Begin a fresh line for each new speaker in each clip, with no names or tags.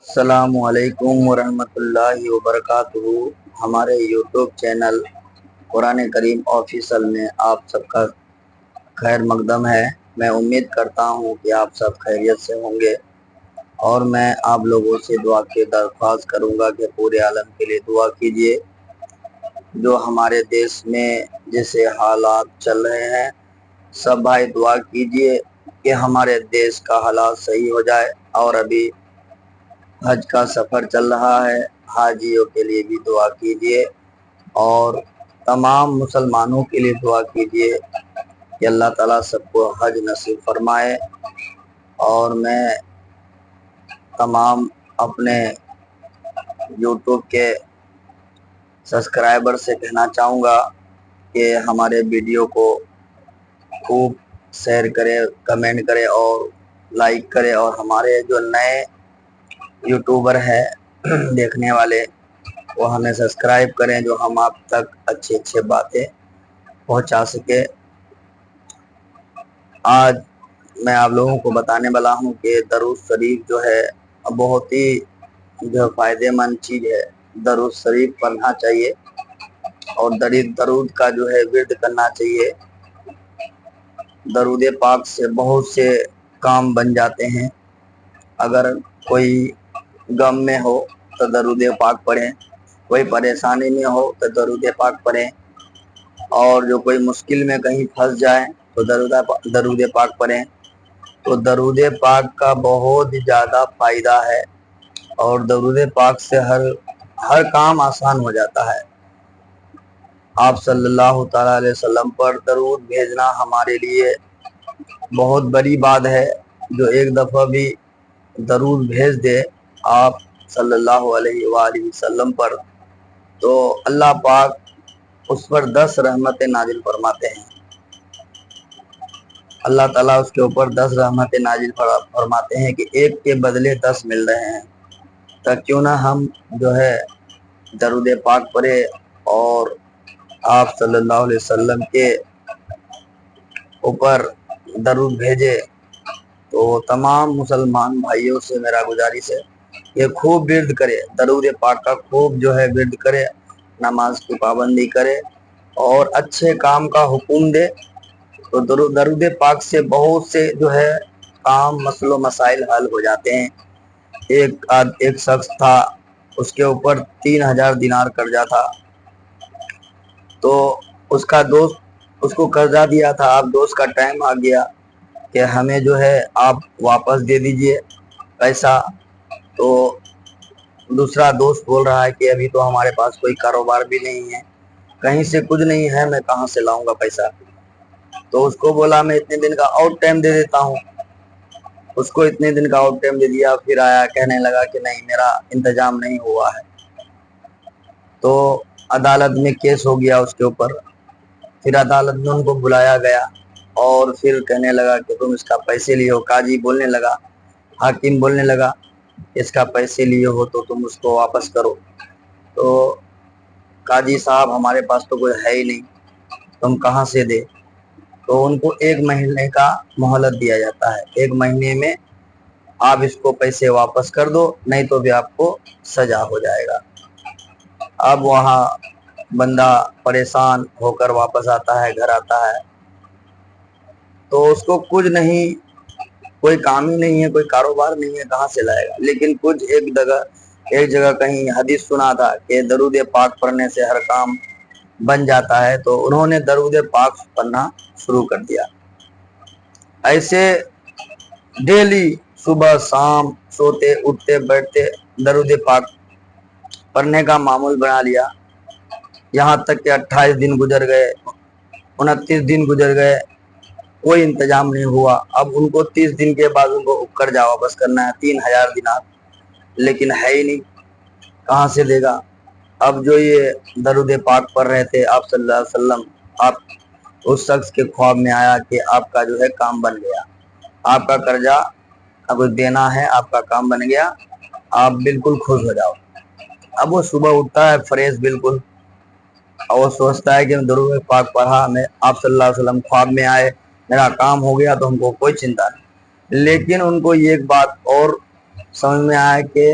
السلام علیکم ورحمۃ اللہ وبرکاتہ۔ ہمارے یوٹیوب چینل قرآن کریم آفیشل میں آپ سب کا خیر مقدم ہے۔ میں امید کرتا ہوں کہ آپ سب خیریت سے ہوں گے، اور میں آپ لوگوں سے دعا کی درخواست کروں گا کہ پورے عالم کے لیے دعا کیجیے۔ جو ہمارے دیش میں جیسے حالات چل رہے ہیں، سب بھائی دعا کیجیے کہ ہمارے دیش کا حالات صحیح ہو جائے۔ اور ابھی حج کا سفر چل رہا ہے، حاجیوں کے لیے بھی دعا کیجیے، اور تمام مسلمانوں کے لیے دعا کیجیے کہ اللہ تعالیٰ سب کو حج نصیب فرمائے۔ اور میں تمام اپنے یوٹیوب کے سبسکرائبر سے کہنا چاہوں گا کہ ہمارے ویڈیو کو خوب شیئر کرے، کمنٹ کرے اور لائک کرے، اور ہمارے جو نئے یوٹیوبر ہے دیکھنے والے، وہ ہمیں سبسکرائب کریں، جو ہم آپ تک اچھے باتیں پہنچا سکے۔ آج میں آپ لوگوں کو بتانے والا ہوں کہ درود شریف جو ہے بہت ہی فائدہ مند چیز ہے۔ درود شریف پڑھنا چاہیے، اور درود کا جو ہے ورد کرنا چاہیے۔ درود پاک سے بہت سے کام بن جاتے ہیں۔ اگر کوئی غم میں ہو تو درود پاک پڑھیں، کوئی پریشانی میں ہو تو درود پاک پڑھیں، اور جو کوئی مشکل میں کہیں پھنس جائے تو درود پاک پڑھیں۔ تو درود پاک کا بہت زیادہ فائدہ ہے، اور درود پاک سے ہر کام آسان ہو جاتا ہے۔ آپ صلی اللہ تعالی علیہ وسلم پر درود بھیجنا ہمارے لیے بہت بڑی بات ہے۔ جو ایک دفعہ بھی درود بھیج دے آپ صلی اللہ علیہ وآلہ وسلم پر، تو اللہ پاک اس پر 10 رحمتیں نازل فرماتے ہیں۔ اللہ تعالیٰ اس کے اوپر 10 رحمتیں نازل فرماتے ہیں کہ ایک کے بدلے 10 مل رہے ہیں۔ تو کیوں نہ ہم جو ہے درود پاک پڑھے اور آپ صلی اللہ علیہ وسلم کے اوپر درود بھیجے۔ تو تمام مسلمان بھائیوں سے میرا گزارش ہے کہ خوب ورد کرے، درود پاک کا خوب جو ہے ورد کرے، نماز کی پابندی کرے، اور اچھے کام کا حکم دے۔ تو درود پاک سے بہت سے جو ہے کام، مسئلہ و مسائل حل ہو جاتے ہیں۔ ایک شخص تھا، اس کے اوپر 3000 دینار قرضہ تھا، تو اس کا دوست اس کو قرضہ دیا تھا۔ اب دوست کا ٹائم آ گیا کہ ہمیں جو ہے آپ واپس دے دیجئے پیسہ۔ تو دوسرا دوست بول رہا ہے کہ ابھی تو ہمارے پاس کوئی کاروبار بھی نہیں ہے، کہیں سے کچھ نہیں ہے، میں کہاں سے لاؤں گا پیسہ۔ تو اس کو بولا میں اتنے دن کا اور ٹائم دے دیتا ہوں۔ اس کو اتنے دن کا اور ٹائم دے دیا، پھر آیا کہنے لگا کہ نہیں، میرا انتظام نہیں ہوا ہے۔ تو عدالت میں کیس ہو گیا اس کے اوپر۔ پھر عدالت میں ان کو بلایا گیا، اور پھر کہنے لگا کہ تم اس کا پیسے لیے ہو۔ قاضی بولنے لگا، حاکم بولنے لگا، اس کا پیسے لیے ہو تو تم اس کو واپس کرو۔ تو قاضی صاحب، ہمارے پاس تو کوئی ہے ہی نہیں، تم کہاں سے دے؟ تو ان کو 1 مہینے کا مہلت دیا جاتا ہے، 1 مہینے میں آپ اس کو پیسے واپس کر دو، نہیں تو بھی آپ کو سزا ہو جائے گا۔ اب وہاں بندہ پریشان ہو کر واپس آتا ہے، گھر آتا ہے، تو اس کو کچھ نہیں، کوئی کام ہی نہیں ہے، کوئی کاروبار نہیں ہے، کہاں سے لائے گا؟ لیکن کچھ ایک جگہ کہیں حدیث سنا تھا کہ درود پاک پڑھنے سے ہر کام بن جاتا ہے، تو انہوں نے درود پاک پڑھنا شروع کر دیا۔ ایسے ڈیلی صبح شام سوتے اٹھتے بیٹھتے درود پاک پڑھنے کا معمول بنا لیا۔ یہاں تک کہ 28 دن گزر گئے، 29 دن گزر گئے، کوئی انتظام نہیں ہوا۔ اب ان کو 30 دن کے بعد ان کو قرضہ واپس کرنا ہے، 3000 دینار، لیکن ہے ہی نہیں، کہاں سے دے گا؟ اب جو یہ درود پاک پڑھ رہے تھے آپ صلی اللہ علیہ وسلم، آپ اس شخص کے خواب میں آیا کہ آپ کا جو ہے کام بن گیا، آپ کا قرضہ اب دینا ہے، آپ کا کام بن گیا، آپ بالکل خوش ہو جاؤ۔ اب وہ صبح اٹھتا ہے فریش بالکل، اور وہ سوچتا ہے کہ درود پاک پڑھا، میں آپ صلی اللہ علیہ وسلم خواب میں آئے، میرا کام ہو گیا، تو ہم کو کوئی چنتا نہیں۔ لیکن ان کو یہ ایک بات اور سمجھ میں آیا کہ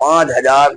5000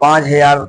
5000